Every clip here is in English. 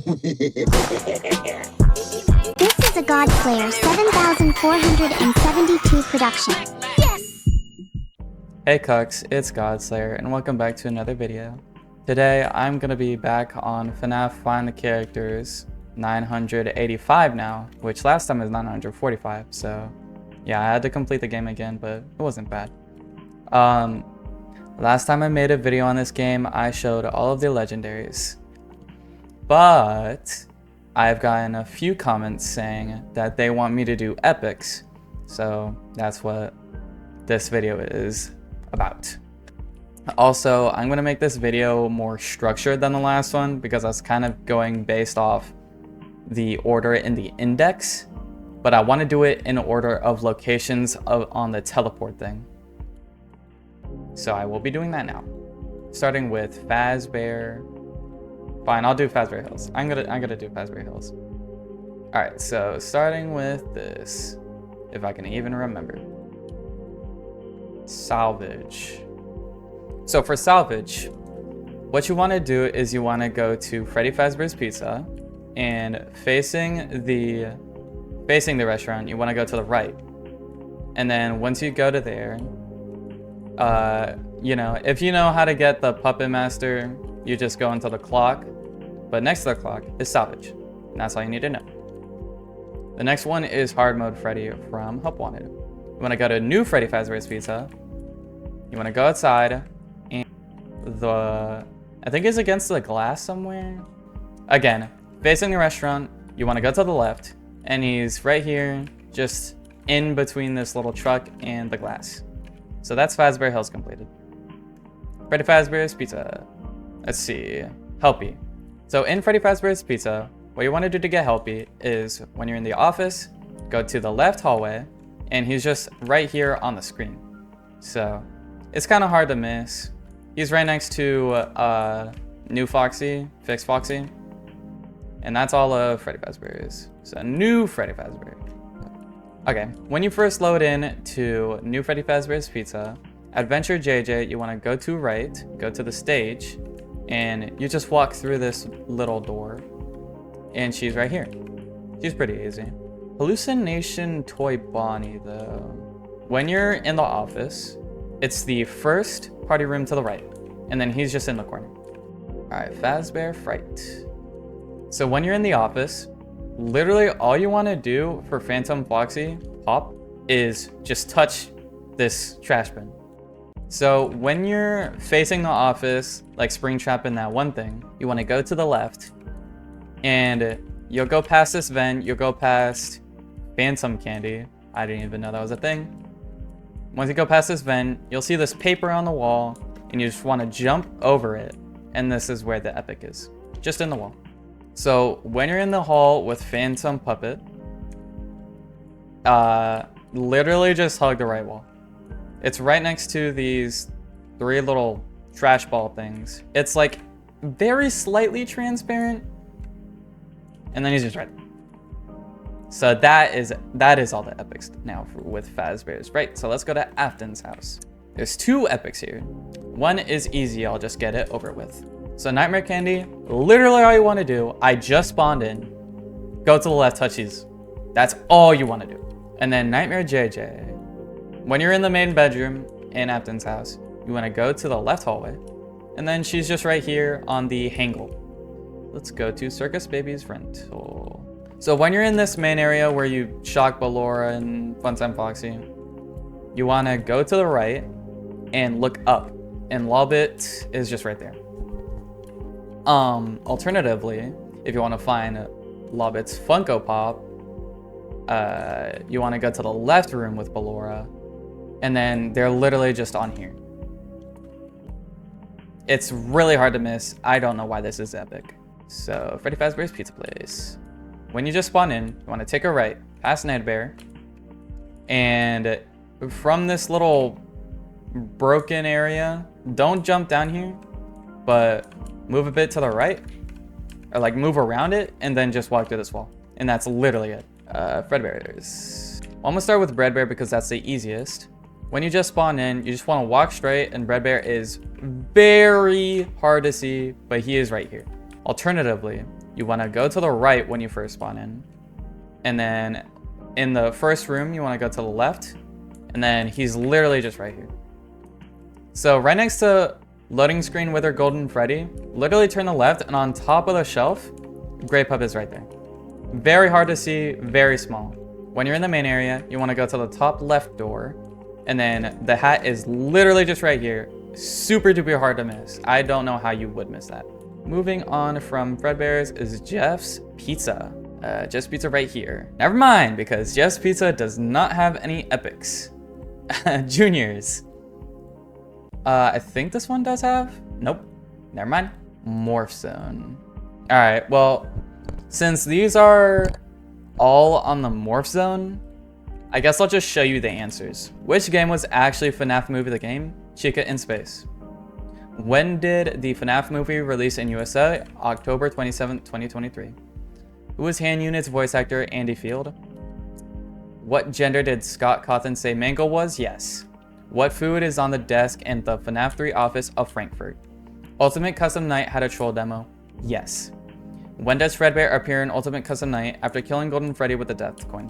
This is a Godslayer 7472 production. Yes! Hey Cucks, it's Godslayer and welcome back to another video. Today I'm going to be back on FNAF Find the Characters 985 now, which last time was 945, so yeah, I had to complete the game again, but it wasn't bad. Last time I made a video on this game, I showed all of the legendaries, but I've gotten a few comments saying that they want me to do epics, so that's what this video is about. Also, I'm going to make this video more structured than the last one because I was kind of going based off the order in the index, but I want to do it in order of locations on the teleport thing. So I will be doing that now, starting with Fazbear. Fine, I'll do Fazbear Hills. I'm gonna do Fazbear Hills. All right, so starting with this, if I can even remember. Salvage. So for salvage, what you want to do is you want to go to Freddy Fazbear's Pizza, and facing the restaurant, you want to go to the right. And then once you go to there, you know, if you know how to get the Puppet Master, you just go into the clock. But next to the clock is salvage, and that's all you need to know. The next one is hard mode Freddy from Help Wanted. You want to go to new Freddy Fazbear's Pizza. You want to go outside, and I think it's against the glass somewhere. Again, facing the restaurant, you want to go to the left, and he's right here, just in between this little truck and the glass. So that's Fazbear Hills completed. Freddy Fazbear's Pizza. Let's see, Helpy. So in Freddy Fazbear's Pizza, what you want to do to get Helpy is when you're in the office, go to the left hallway, and he's just right here on the screen. So it's kind of hard to miss. He's right next to new Foxy, fixed Foxy, and that's all of Freddy Fazbear is. So new Freddy Fazbear. Okay, when you first load in to new Freddy Fazbear's Pizza, Adventure JJ, you want to go to right, go to the stage, and you just walk through this little door, and she's right here. She's pretty easy. Hallucination Toy Bonnie, though. When you're in the office, it's the first party room to the right, and then he's just in the corner. All right, Fazbear Fright. So when you're in the office, literally all you want to do for Phantom Foxy Pop is just touch this trash bin. So when you're facing the office, like Springtrap in that one thing, you want to go to the left, and you'll go past this vent, you'll go past Phantom Candy. I didn't even know that was a thing. Once you go past this vent, you'll see this paper on the wall, and you just want to jump over it, and this is where the epic is, just in the wall. So when you're in the hall with Phantom Puppet, literally just hug the right wall. It's right next to these 3 little trash ball things. It's like very slightly transparent, and then he's just right there. So that is all the epics now with Fazbear's. Right, so let's go to Afton's house. There's 2 epics here. One is easy, I'll just get it over with. So Nightmare Candy, literally all you want to do, I just spawned in, go to the left, touch these. That's all you want to do. And then Nightmare JJ, when you're in the main bedroom in Afton's house, you want to go to the left hallway, and then she's just right here on the hangle. Let's go to Circus Baby's rental. So when you're in this main area where you shock Ballora and Funtime Foxy, you want to go to the right and look up, and Lobbit is just right there. Alternatively, if you want to find Lobbit's Funko Pop, you want to go to the left room with Ballora, and then they're literally just on here. It's really hard to miss. I don't know why this is epic. So Freddy Fazbear's Pizza Place. When you just spawn in, you want to take a right past Nightbear, and from this little broken area, don't jump down here, but move a bit to the right, or like move around it, and then just walk through this wall. And that's literally it. Fredbears. Well, I'm gonna start with Fredbear because that's the easiest. When you just spawn in, you just want to walk straight, and Fredbear is very hard to see, but he is right here. Alternatively, you want to go to the right when you first spawn in. And then in the first room, you want to go to the left. And then he's literally just right here. So right next to loading screen with her golden Freddy, literally turn the left, and on top of the shelf, Grey Pup is right there. Very hard to see, very small. When you're in the main area, you want to go to the top left door, and then the hat is literally just right here. Super duper hard to miss. I don't know how you would miss that. Moving on from Fredbear's is Jeff's Pizza. Jeff's Pizza right here. Never mind, because Jeff's Pizza does not have any epics. Juniors. I think this one does have. Nope. Never mind. Morph Zone. All right. Well, since these are all on the Morph Zone, I guess I'll just show you the answers. Which game was actually FNAF movie the game? Chica in Space. When did the FNAF movie release in USA? October 27th, 2023. Who was Hand Unit's voice actor? Andy Field. What gender did Scott Cawthon say Mangle was? Yes. What food is on the desk in the FNAF 3 office of Frankfurt? Ultimate Custom Night had a troll demo? Yes. When does Fredbear appear in Ultimate Custom Night after killing Golden Freddy with the death coin?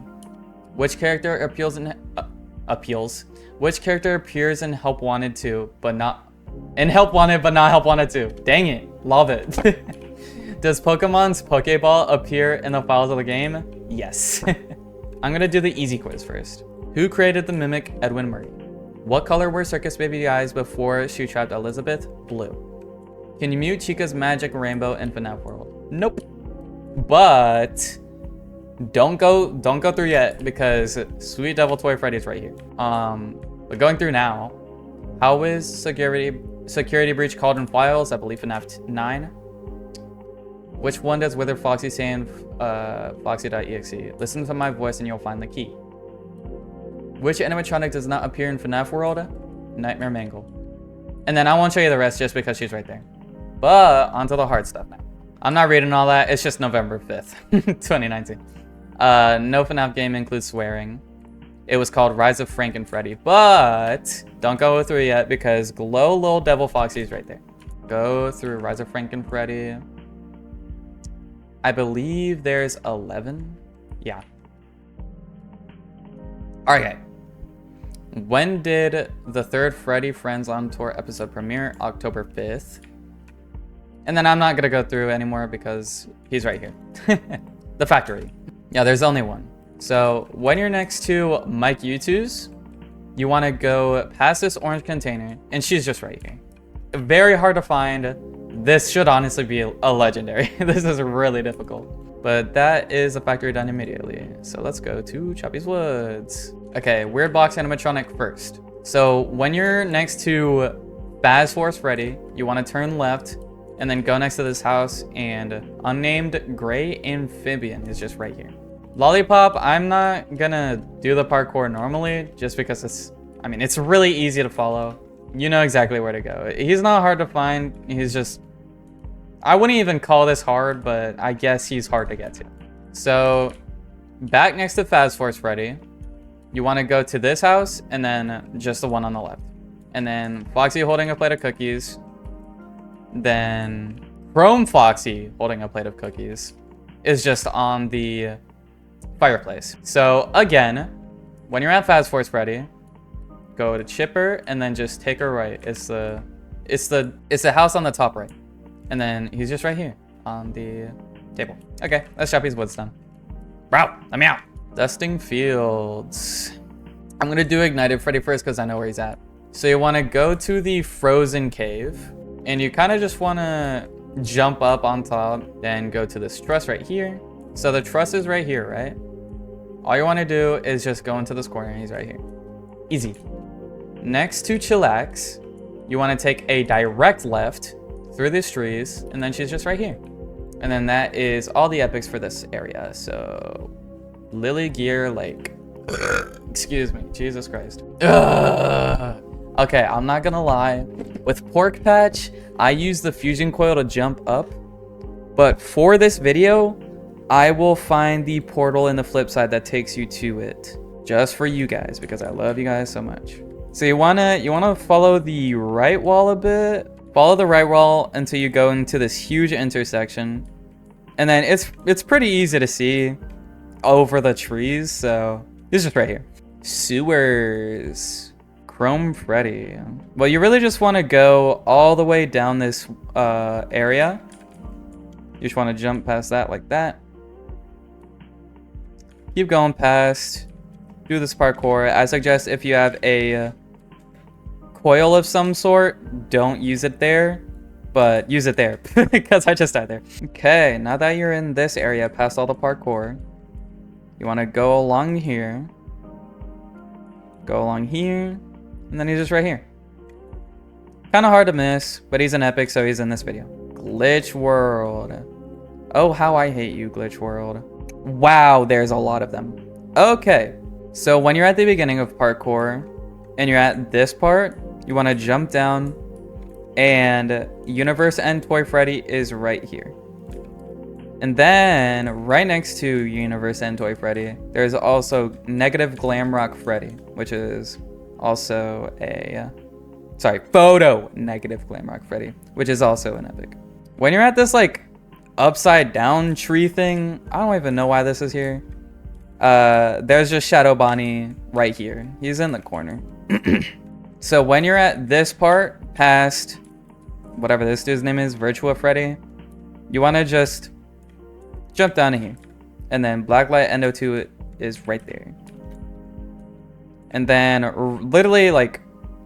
Which character appeals in Which character appears in Help Wanted 2 but not in Help Wanted but not Help Wanted 2? Dang it. Love it. Does Pokemon's Pokeball appear in the files of the game? Yes. I'm gonna do the easy quiz first. Who created the mimic Edwin Murray? What color were Circus Baby eyes before she trapped Elizabeth? Blue. Can you mute Chica's magic rainbow in FNAF World? Nope. But don't go through yet, because Sweet Devil Toy Freddy's right here. But going through now, how is security breach called in files? I believe FNAF 9. Which one does Wither Foxy say in foxy.exe? Listen to my voice and you'll find the key. Which animatronic does not appear in FNAF World? Nightmare Mangle. And then I won't show you the rest just because she's right there. But onto the hard stuff now. I'm not reading all that. It's just November 5th, 2019. No FNAF game includes swearing. It was called Rise of Frank and Freddy. But don't go through it yet because Glow Little Devil Foxy is right there. Go through Rise of Frank and Freddy. I believe there's 11. Yeah. Okay. When did the third Freddy Friends on Tour episode premiere? October 5th. And then I'm not going to go through anymore because he's right here. The factory. Yeah, there's only one. So when you're next to Mike U2's, you want to go past this orange container, and she's just right here. Very hard to find. This should honestly be a legendary. This is really difficult. But that is a factory done immediately. So let's go to Choppy's Woods. Okay, Weird Box animatronic first. So when you're next to Faz Force Freddy, you want to turn left and then go next to this house, and unnamed gray amphibian is just right here. Lollipop, I'm not gonna do the parkour normally just because it's really easy to follow. You know exactly where to go. He's not hard to find. He's just, I wouldn't even call this hard, but I guess he's hard to get to. So back next to Faz Force Freddy, you want to go to this house and then just the one on the left. And then Foxy holding a plate of cookies. Then Chrome Foxy holding a plate of cookies is just on the fireplace. So again, when you're at Faz Force Freddy, go to Chipper and then just take a right. It's the house on the top right. And then he's just right here on the table. Okay, that's Choppy's Woods done. Bro, let me out. Dusting Fields. I'm gonna do Ignited Freddy first because I know where he's at. So you want to go to the frozen cave, and you kind of just want to jump up on top, then go to this truss right here. So the truss is right here, right? All you want to do is just go into this corner, and he's right here. Easy. Next to Chillax, you want to take a direct left through these trees, and then she's just right here. And then that is all the epics for this area. So Lilygear Lake. Excuse me, Jesus Christ. Ugh. Okay, I'm not gonna lie. With Pork Patch, I use the fusion coil to jump up. But for this video, I will find the portal in the flipside that takes you to it. Just for you guys, because I love you guys so much. So you wanna follow the right wall a bit. Follow the right wall until you go into this huge intersection. And then it's pretty easy to see over the trees, so he's just right here. Sewers. Chrome Freddy. Well, you really just want to go all the way down this area. You just want to jump past that like that. Keep going past. Do this parkour. I suggest if you have a coil of some sort, don't use it there, but use it there because I just died there. Okay, now that you're in this area past all the parkour, you want to go along here. Go along here. And then he's just right here. Kind of hard to miss, but he's an epic, so he's in this video. Glitchworld. Oh, how I hate you, Glitchworld. Wow, there's a lot of them. Okay, so when you're at the beginning of parkour, and you're at this part, you want to jump down, and Universe End Toy Freddy is right here. And then, right next to Universe End Toy Freddy, there's also Negative Glamrock Freddy, which is also a photo negative Glamrock Freddy, which is also an epic. When you're at this like upside down tree thing, I don't even know why this is here. There's just Shadow Bonnie right here. He's in the corner. So when you're at this part past whatever this dude's name is, Virtua Freddy, you want to just jump down to here, and then Blacklight Endo 2 is right there. And then literally like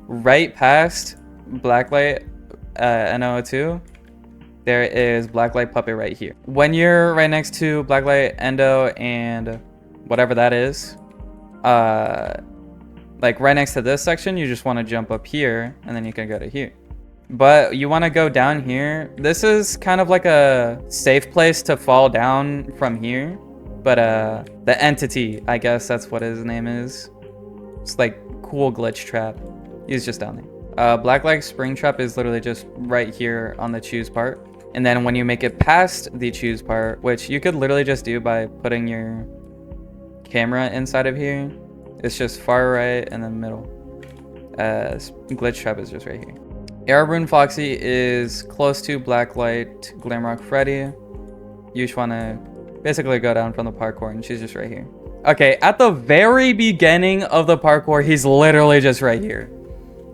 right past Blacklight NO2, there is Blacklight Puppet right here. When you're right next to Blacklight Endo and whatever that is, like right next to this section, you just want to jump up here and then you can go to here. But you want to go down here. This is kind of like a safe place to fall down from here. But the entity, I guess that's what his name is. It's like cool glitch trap. He's just down there. Blacklight spring trap is literally just right here on the choose part. And then when you make it past the choose part, which you could literally just do by putting your camera inside of here, it's just far right and then middle. Glitch trap is just right here. Airborne Foxy is close to Blacklight Glamrock Freddy. You just want to basically go down from the parkour, and she's just right here. Okay, at the very beginning of the parkour, he's literally just right here.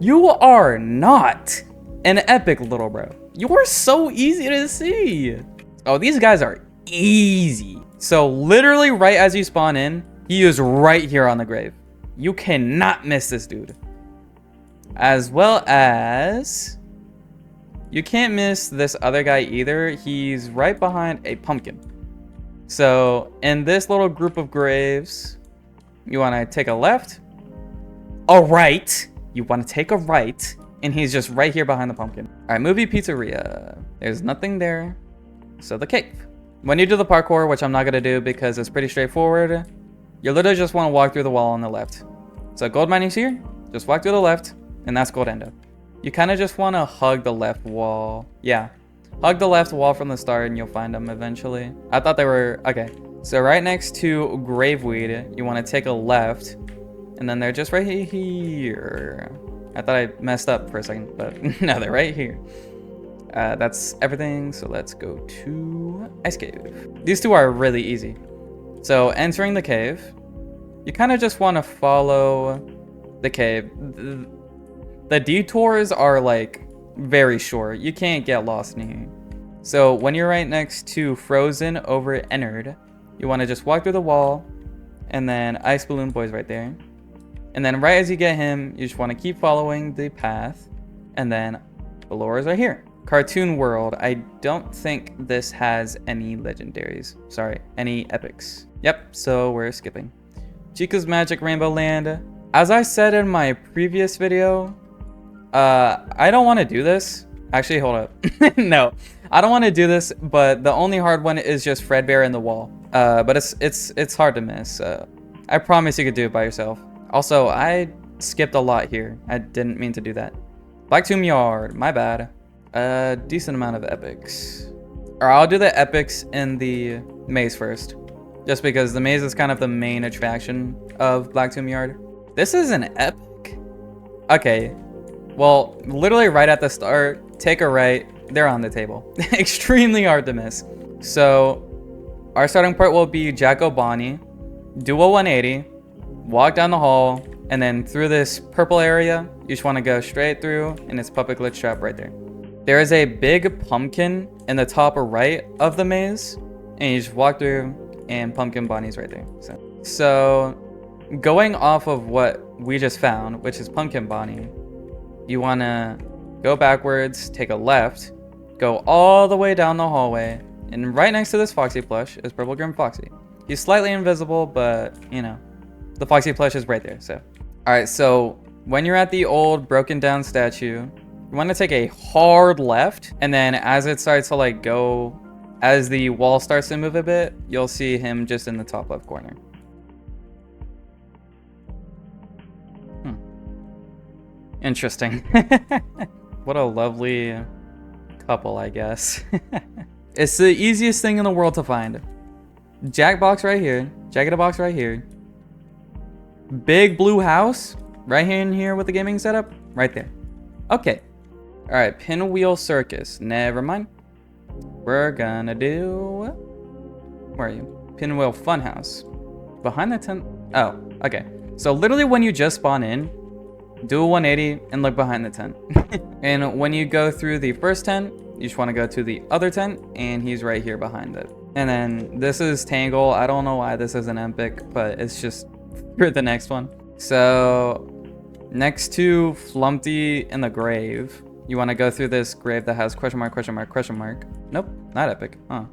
You are not an epic, little bro. You are so easy to see. Oh, these guys are easy. So literally right as you spawn in, he is right here on the grave. You cannot miss this dude. As well as, you can't miss this other guy either. He's right behind a pumpkin. So in this little group of graves, you want to take a left, a right. You want to take a right, and he's just right here behind the pumpkin. All right, movie pizzeria. There's nothing there. So the cave. When you do the parkour, which I'm not going to do because it's pretty straightforward, you literally just want to walk through the wall on the left. So gold mining's here. Just walk through the left, and that's gold endo. You kind of just want to hug the left wall. Yeah. Hug the left wall from the start and you'll find them eventually. I thought they were... Okay. So right next to Graveweed, you want to take a left. And then they're just right here. I thought I messed up for a second, but no, they're right here. That's everything. So let's go to Ice Cave. These two are really easy. So entering the cave, you kind of just want to follow the cave. The detours are like very short. You can't get lost in here. So when you're right next to Frozen over Ennard, you want to just walk through the wall, and then Ice Balloon Boy's right there. And then right as you get him, you just want to keep following the path, and then Balora's right here. Cartoon World. I don't think this has any legendaries. Sorry, any epics. Yep, so we're skipping. Chica's Magic Rainbow Land. As I said in my previous video, I don't want to do this. Actually, hold up. No, I don't want to do this, but the only hard one is just fredbear in the wall. But it's hard to miss. I promise you could do it by yourself. Also, I skipped a lot here. I didn't mean to do that. Blacktomb Yard, my bad. A decent amount of epics. Or I'll do the epics in the maze first. Just because the maze is kind of the main attraction of Blacktomb Yard. This is an epic? Okay. Well, literally right at the start, take a right, they're on the table. Extremely hard to miss. So our starting point will be Bonnie. Do a 180, walk down the hall, and then through this purple area, you just want to go straight through, and it's puppet glitch trap right there. There is a big pumpkin in the top right of the maze, and you just walk through, and pumpkin Bonnie's right there. So going off of what we just found, which is pumpkin Bonnie, you want to go backwards, take a left, go all the way down the hallway, and right next to this Foxy plush is Purple Grim Foxy. He's slightly invisible, but you know, the Foxy plush is right there. So, all right. So when you're at the old broken down statue, you want to take a hard left, and then as it starts to like go, as the wall starts to move a bit, you'll see him just in the top left corner. Interesting. What a lovely couple, I guess. It's the easiest thing in the world to find. Jackbox right here, Jack-in-a-box right here. Big blue house right here in here with the gaming setup right there. Okay. All right, pinwheel circus. Never mind. We're gonna do, where are you? Pinwheel funhouse. Behind the tent. Oh, okay. So literally when you just spawn in, do a 180 and look behind the tent. And when you go through the first tent, you just want to go to the other tent, and he's right here behind it. And then this is Tangle. I don't know why this isn't epic, but it's just for the next one. So next to Flumpty in the grave, you want to go through this grave that has question mark, question mark, question mark. Nope, not epic. Huh.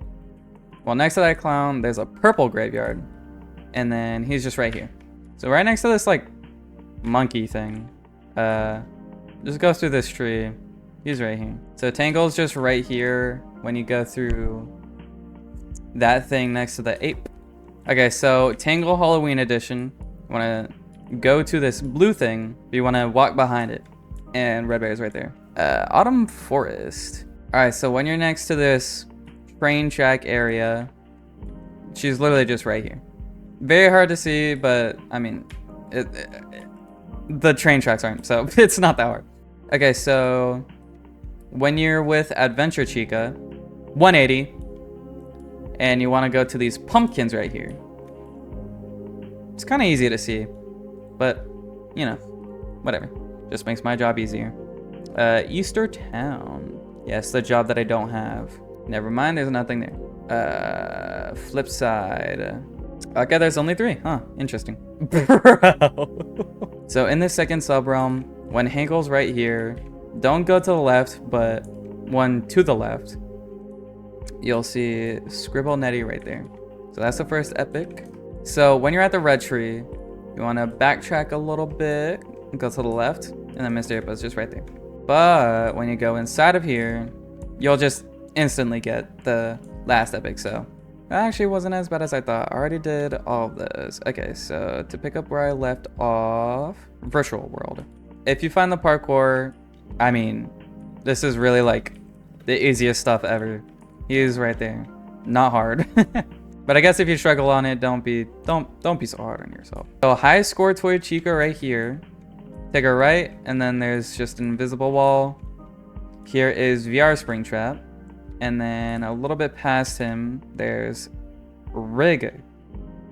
Well, next to that clown, there's a purple graveyard, and then he's just right here. So right next to this like monkey thing, just go through this tree. He's right here. So Tangle's just right here when you go through that thing next to the ape. Okay, so Tangle Halloween edition. You want to go to this blue thing, but you want to walk behind it, and Red Bear is right there. Autumn Forest. All right, so when you're next to this train track area, she's literally just right here. Very hard to see, but I mean, the train tracks aren't, so it's not that hard. Okay, so when you're with Adventure Chica, 180, and you want to go to these pumpkins right here. It's kind of easy to see, but you know, whatever. Just makes my job easier. Easter Town. Yes, the job that I don't have. Never mind, there's nothing there. Flipside. Okay, there's only 3. Huh, interesting. Bro. So in this second sub-realm, when Hankel's right here, don't go to the left, but one to the left, you'll see Scribble Netty right there. So that's the first epic. So when you're at the red tree, you want to backtrack a little bit and go to the left, and then Mr. Hippo's just right there. But when you go inside of here, you'll just instantly get the last epic. So that actually wasn't as bad as I thought. I already did all of this. Okay, so to pick up where I left off, virtual world. If you find the parkour, I mean, this is really like the easiest stuff ever. He is right there. Not hard. But I guess if you struggle on it, don't be so hard on yourself. So high score toy Chica right here. Take a right, and then there's just an invisible wall. Here is VR Spring Trap. And then a little bit past him, there's Rig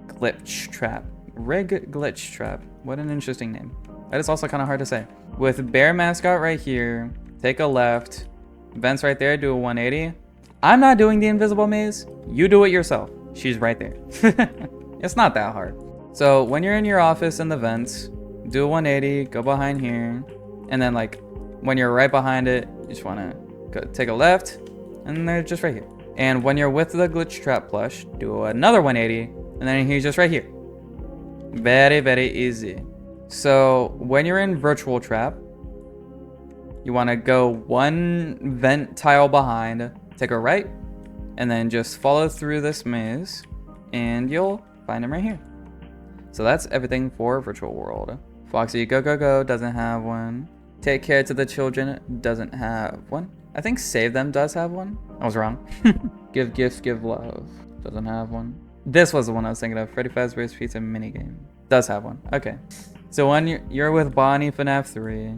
Glitch Trap. Rig Glitch Trap. What an interesting name. That is also kind of hard to say. With Bear Mascot right here, take a left. Vents right there, do a 180. I'm not doing the invisible maze. You do it yourself. She's right there. It's not that hard. So when you're in your office in the vents, do a 180, go behind here. And then like when you're right behind it, you just want to go take a left. And they're just right here. And when you're with the Glitch Trap plush, do another 180. And then he's just right here. Very, very easy. So when you're in Virtual Trap, you want to go one vent tile behind, take a right, and then just follow through this maze, and you'll find him right here. So that's everything for Virtual World. Foxy Go Go Go doesn't have one. Take Care to the Children doesn't have one. I think Save Them does have one. I was wrong. Give Gifts, Give Love doesn't have one. This was the one I was thinking of. Freddy Fazbear's Pizza Minigame does have one. Okay. So when you're with Bonnie FNAF 3,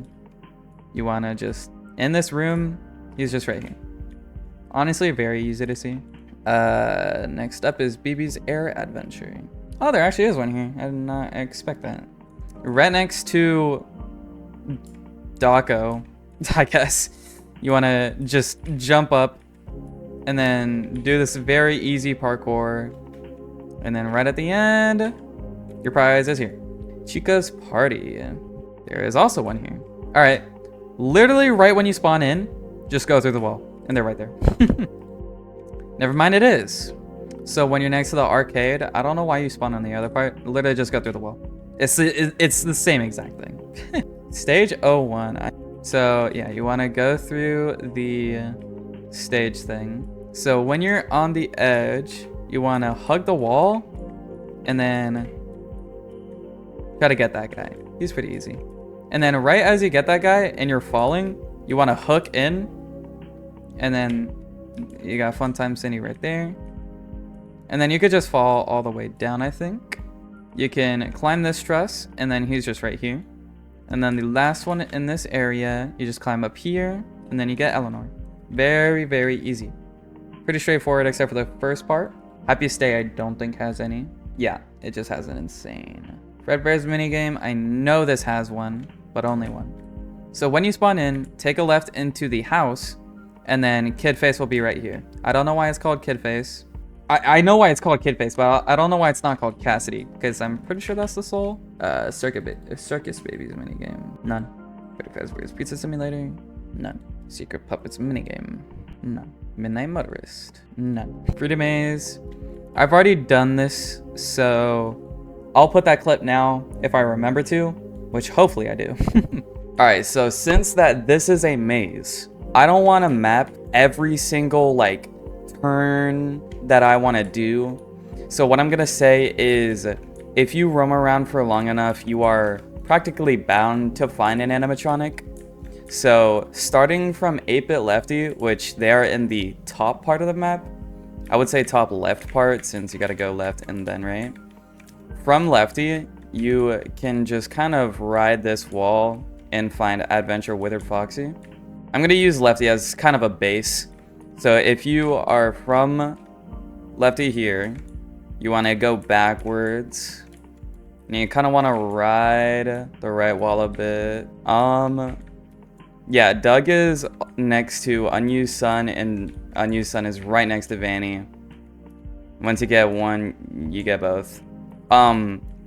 you want to just, in this room, he's just right here. Honestly, very easy to see. Next up is BB's Air Adventure. Oh, there actually is one here. I did not expect that. Right next to Daco, I guess. You want to just jump up and then do this very easy parkour. And then right at the end, your prize is here. Chica's Party. There is also one here. All right. Literally right when you spawn in, just go through the wall. And they're right there. Never mind, it is. So when you're next to the arcade, I don't know why you spawn on the other part. Literally just go through the wall. It's the same exact thing. Stage 01. So yeah, you want to go through the stage thing. So when you're on the edge, you want to hug the wall and then gotta get that guy. He's pretty easy. And then right as you get that guy and you're falling, you want to hook in and then you got Fun Time Cindy right there. And then you could just fall all the way down, I think. You can climb this truss and then he's just right here. And then the last one in this area, you just climb up here and then you get Eleanor. Very, very easy. Pretty straightforward except for the first part. Happiest Day I don't think has any. Yeah, it just has an insane. Fredbear's minigame, I know this has one, but only one. So when you spawn in, take a left into the house and then Kid Face will be right here. I don't know why it's called Kid Face. I know why it's called Kid Face, but I don't know why it's not called Cassidy, because I'm pretty sure that's the soul. Circus Babies minigame. None. Freddy Fazbear's Pizza Simulator. None. Secret Puppets minigame. None. Midnight Motorist. None. Freedom Maze. I've already done this, so I'll put that clip now if I remember to, which hopefully I do. Alright, so since this is a maze, I don't want to map every single turn that I want to do. So what I'm gonna say is, if you roam around for long enough, you are practically bound to find an animatronic. So starting from 8-bit Lefty, which they are in the top part of the map, I would say top left part since you gotta go left and then right. From Lefty, you can just kind of ride this wall and find Adventure Withered Foxy. I'm gonna use Lefty as kind of a base. So if you are from Lefty here, you want to go backwards and you kind of want to ride the right wall a bit. Yeah, Doug is next to Unused Sun and Unused Sun is right next to Vanny. Once you get one, you get both.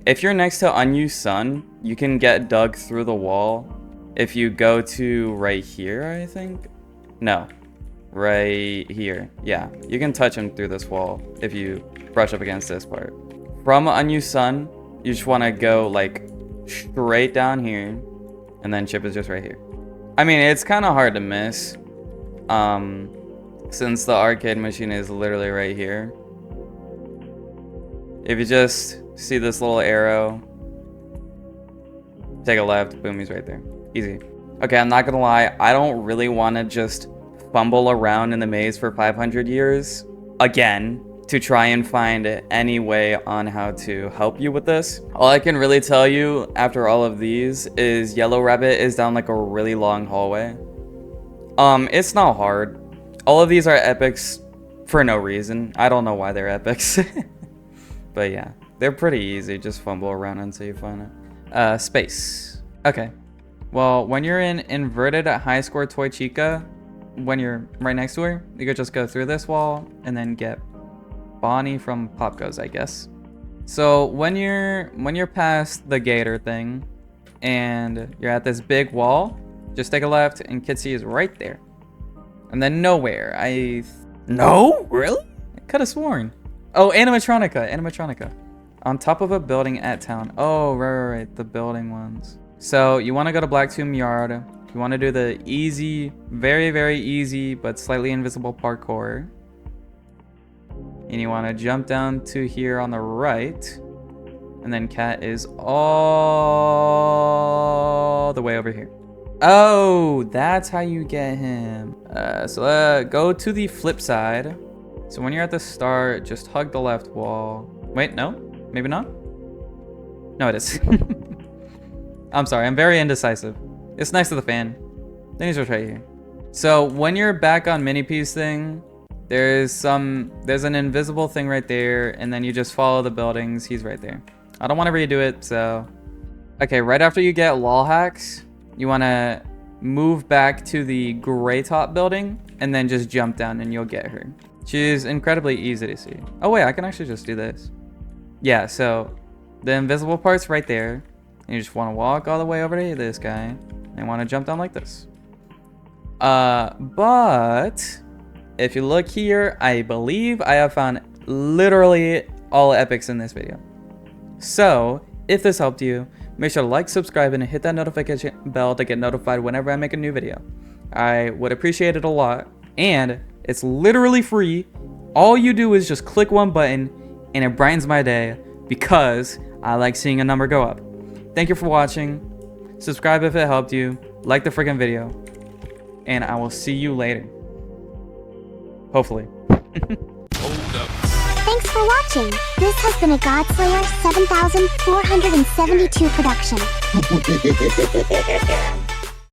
If you're next to Unused Sun, you can get Doug through the wall if you go to right here, I think. No. Right here. Yeah, you can touch him through this wall if you brush up against this part. From Unused Sun, you just want to go straight down here and then Chip is just right here. I mean, it's kind of hard to miss since the arcade machine is literally right here. If you just see this little arrow, take a left, boom, he's right there. Easy. Okay, I'm not gonna lie, I don't really want to just fumble around in the maze for 500 years again to try and find any way on how to help you with this. All I can really tell you after all of these is Yellow Rabbit is down a really long hallway. It's not hard. All of these are epics for no reason. I don't know why they're epics. But yeah, they're pretty easy. Just fumble around until you find it. Space. Okay. Well, when you're in inverted high score toy Chica, when you're right next to her, you could just go through this wall and then get Bonnie from Pop Goes, I guess. So when you're past the gator thing and you're at this big wall, just take a left and Kitsy is right there. And then nowhere. No? Really? I could have sworn. Oh, animatronica. On top of a building at town. Oh, right. The building ones. So you want to go to Blacktomb Yard. You want to do the easy, very, very easy, but slightly invisible parkour. And you want to jump down to here on the right. And then Cat is all the way over here. Oh, that's how you get him. So go to the flip side. So when you're at the start, just hug the left wall. Wait, no? Maybe not? No, it is. I'm sorry, I'm very indecisive. It's next to the fan. Then he's just right here. So when you're back on Mini P's thing, There's an invisible thing right there, and then you just follow the buildings. He's right there. I don't want to redo it, so... Okay, right after you get lol hacks, you want to move back to the gray top building, and then just jump down and you'll get her. She's incredibly easy to see. Oh wait, I can actually just do this. Yeah, so the invisible part's right there. And you just want to walk all the way over to this guy, and want to jump down like this. But if you look here, I believe I have found literally all epics in this video. So if this helped you, make sure to like, subscribe, and hit that notification bell to get notified whenever I make a new video. I would appreciate it a lot, and it's literally free. All you do is just click one button, and it brightens my day because I like seeing a number go up. Thank you for watching. Subscribe if it helped you. Like the freaking video. And I will see you later. Hopefully. Thanks for watching. This has been a Godslayer 7472 production.